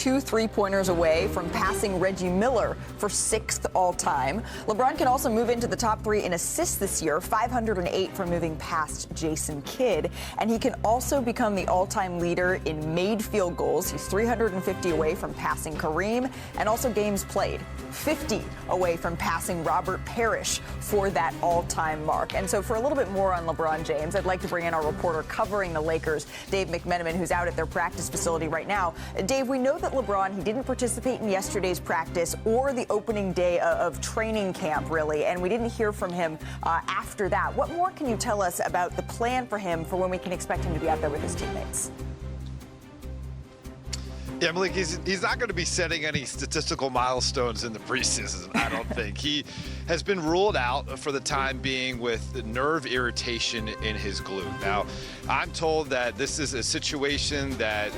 2 3-pointers away from passing Reggie Miller for 6th all-time. LeBron can also move into the top 3 in assists this year, 508 for moving past Jason Kidd. And he can also become the all-time leader in made field goals. He's 350 away from passing Kareem, and also games played, 50 away from passing Robert Parrish for that all-time mark. And so for a little bit more on LeBron James, I'd like to bring in our reporter covering the Lakers, Dave McMenamin, who's out at their practice facility right now. Dave, we know that LeBron, he didn't participate in yesterday's practice or the opening day of training camp, really, and we didn't hear from him after that. What more can you tell us about the plan for him for when we can expect him to be out there with his teammates? Yeah, Malik, he's not going to be setting any statistical milestones in the preseason, I don't think. He has been ruled out for the time being with nerve irritation in his glute. Now, I'm told that this is a situation that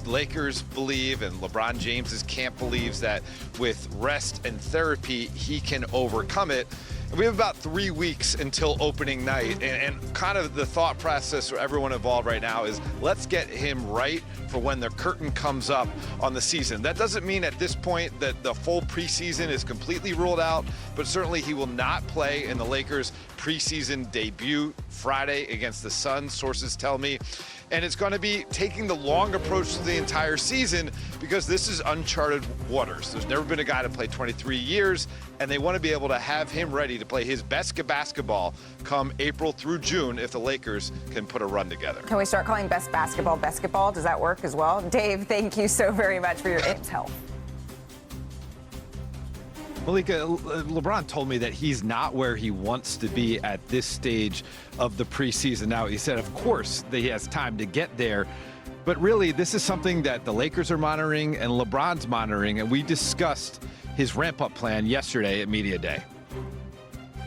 Lakers believe and LeBron James's camp believes that with rest and therapy, he can overcome it. We have about 3 weeks until opening night, and kind of the thought process for everyone involved right now is let's get him right for when the curtain comes up on the season. That doesn't mean at this point that the full preseason is completely ruled out, but certainly he will not play in the Lakers' preseason debut Friday against the Suns, sources tell me. And it's going to be taking the long approach to the entire season because this is uncharted waters. There's never been a guy to play 23 years, and they want to be able to have him ready to play his best basketball come April through June if the Lakers can put a run together. Can we start calling best basketball basketball? Does that work as well? Dave, thank you so very much for your help. Malika, LeBron told me that he's not where he wants to be at this stage of the preseason. Now, he said, of course, that he has time to get there. But really, this is something that the Lakers are monitoring and LeBron's monitoring. And we discussed his ramp-up plan yesterday at Media Day.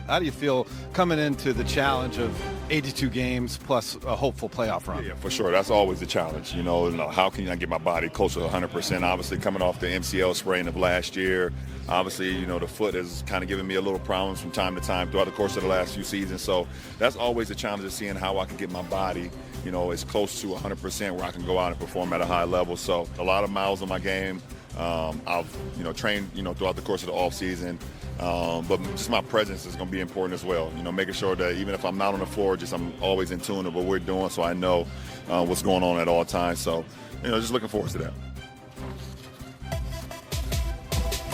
How do you feel coming into the challenge of 82 games plus a hopeful playoff run? Yeah, for sure. That's always the challenge. You know, how can I get my body closer to 100%? Obviously, coming off the MCL sprain of last year, obviously, you know, the foot has kind of given me a little problems from time to time throughout the course of the last few seasons. So that's always the challenge of seeing how I can get my body, you know, as close to 100% where I can go out and perform at a high level. So a lot of miles on my game. I've, you know, trained, you know, throughout the course of the off season. But just my presence is going to be important as well. You know, making sure that even if I'm not on the floor, I'm always in tune with what we're doing, so I know what's going on at all times. So, you know, just looking forward to that.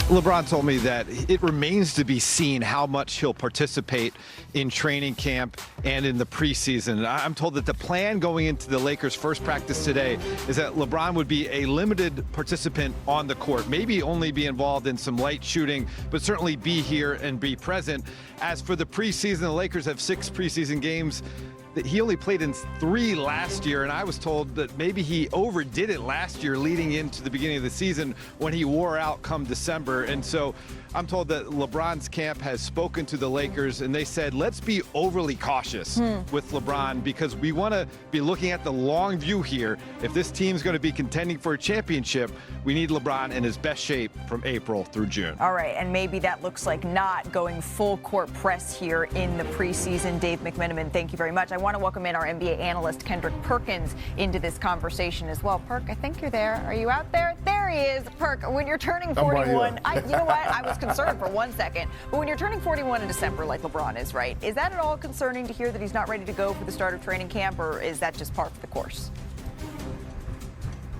LeBron told me that it remains to be seen how much he'll participate in training camp and in the preseason. I'm told that the plan going into the Lakers' first practice today is that LeBron would be a limited participant on the court, maybe only be involved in some light shooting, but certainly be here and be present. As for the preseason, the Lakers have 6 preseason games. He only played in 3 last year, and I was told that maybe he overdid it last year leading into the beginning of the season when he wore out come December. And so I'm told that LeBron's camp has spoken to the Lakers, and they said, let's be overly cautious with LeBron because we want to be looking at the long view here. If this team's going to be contending for a championship, we need LeBron in his best shape from April through June. All right, and maybe that looks like not going full court press here in the preseason. Dave McMenamin, thank you very much. I want to welcome in our NBA analyst, Kendrick Perkins, into this conversation as well. Perk, I think you're there. Are you out there? There he is. Perk, when you're turning 41, you know what? I was concerned for 1 second, but when you're turning 41 in December like LeBron is, right, is that at all concerning to hear that he's not ready to go for the start of training camp, or is that just part of the course?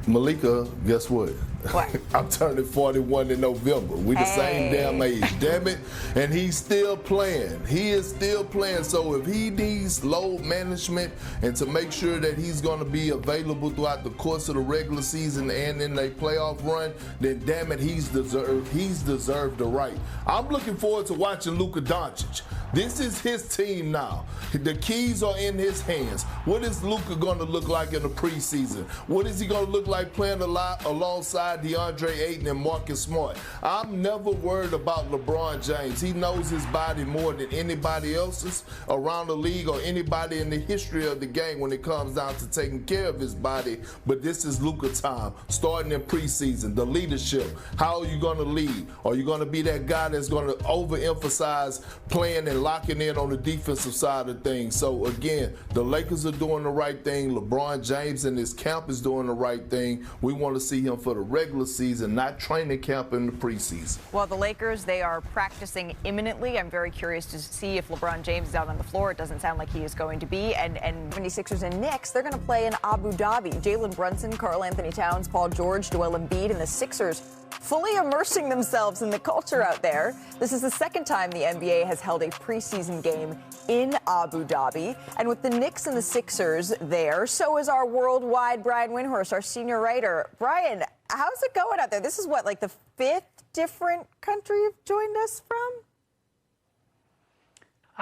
Malika, guess what? What? I'm turning 41 in November. We the same damn age, damn it. And he's still playing. He is still playing. So if he needs load management and to make sure that he's going to be available throughout the course of the regular season and in a playoff run, then damn it, he's deserved the right. I'm looking forward to watching Luka Doncic. This is his team now. The keys are in his hands. What is Luka going to look like in the preseason? What is he going to look like playing alongside DeAndre Ayton and Marcus Smart? I'm never worried about LeBron James. He knows his body more than anybody else's around the league or anybody in the history of the game when it comes down to taking care of his body. But this is Luka time, starting in preseason, the leadership. How are you going to lead? Are you going to be that guy that's going to overemphasize playing and locking in on the defensive side of things. So again, the Lakers are doing the right thing. LeBron James and his camp is doing the right thing. We want to see him for the regular season, not training camp in the preseason. Well, the Lakers, they are practicing imminently. I'm very curious to see if LeBron James is out on the floor. It doesn't sound like he is going to be. And 76ers and Knicks, they're going to play in Abu Dhabi. Jalen Brunson, Karl Anthony Towns, Paul George, Joel Embiid, and the Sixers fully immersing themselves in the culture out there. This is the second time the NBA has held a preseason game in Abu Dhabi. And with the Knicks and the Sixers there, so is our worldwide Brian Windhorst, our senior writer. Brian, how's it going out there? This is what, like the fifth different country you've joined us from?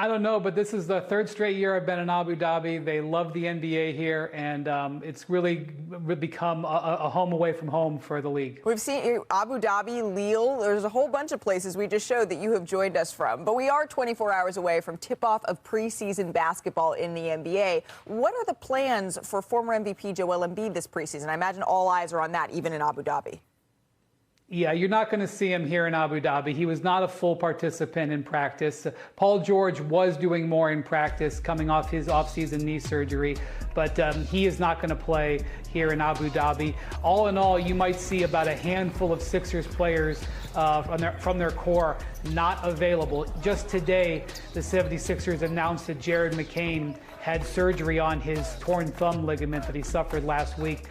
I don't know, but this is the third straight year I've been in Abu Dhabi. They love the NBA here, and it's really become a home away from home for the league. We've seen Abu Dhabi, Lille. There's a whole bunch of places we just showed that you have joined us from. But we are 24 hours away from tip-off of preseason basketball in the NBA. What are the plans for former MVP Joel Embiid this preseason? I imagine all eyes are on that, even in Abu Dhabi. Yeah, you're not going to see him here in Abu Dhabi. He was not a full participant in practice. Paul George was doing more in practice coming off his offseason knee surgery, but he is not going to play here in Abu Dhabi. All in all, you might see about a handful of Sixers players from their core not available. Just today, the 76ers announced that Jared McCain had surgery on his torn thumb ligament that he suffered last week.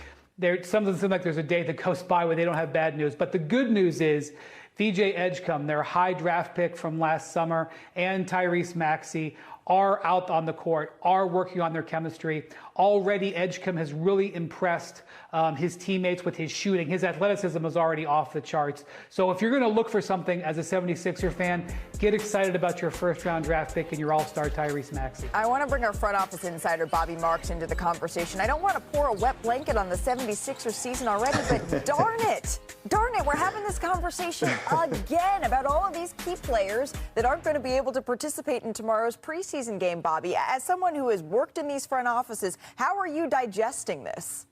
Something seems like there's a day that goes by where they don't have bad news. But the good news is VJ Edgecombe, their high draft pick from last summer, and Tyrese Maxey are out on the court, are working on their chemistry. Already, Edgecombe has really impressed his teammates with his shooting. His athleticism is already off the charts. So if you're going to look for something as a 76er fan, get excited about your first-round draft pick and your all-star Tyrese Maxey. I want to bring our front office insider, Bobby Marks, into the conversation. I don't want to pour a wet blanket on the 76er season already, but darn it, we're having this conversation again about all of these key players that aren't going to be able to participate in tomorrow's preseason game, Bobby. As someone who has worked in these front offices, how are you digesting this?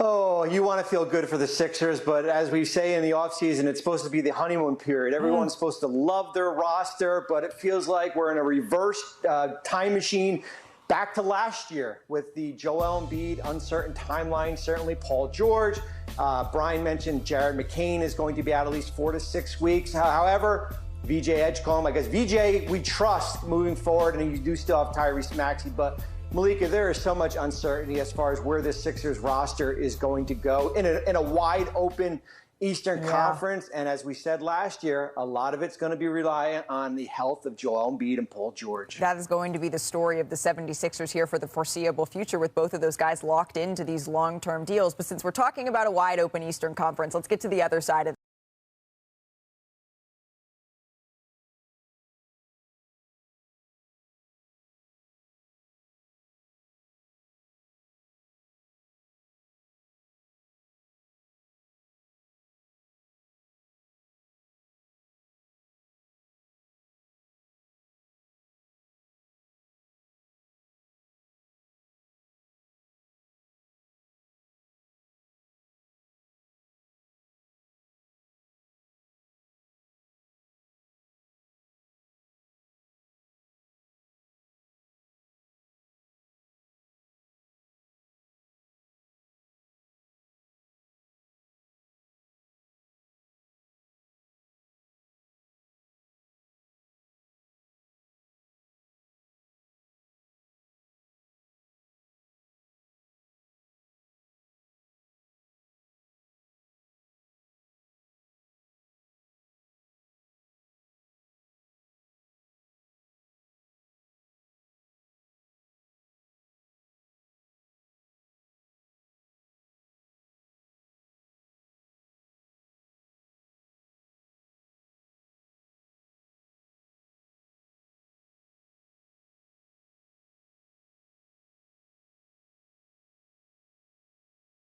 Oh, you want to feel good for the Sixers, but as we say in the offseason, it's supposed to be the honeymoon period. Everyone's supposed to love their roster, but it feels like we're in a reverse time machine back to last year with the Joel Embiid uncertain timeline. Certainly Paul George. Brian mentioned Jared McCain is going to be out at least 4 to 6 weeks. However, VJ Edgecombe, I guess VJ we trust moving forward, and you do still have Tyrese Maxey, but Malika, there is so much uncertainty as far as where this Sixers roster is going to go in a wide open Eastern Conference. And as we said last year, a lot of it's going to be reliant on the health of Joel Embiid and Paul George. That is going to be the story of the 76ers here for the foreseeable future, with both of those guys locked into these long-term deals. But since we're talking about a wide open Eastern Conference, let's get to the other side of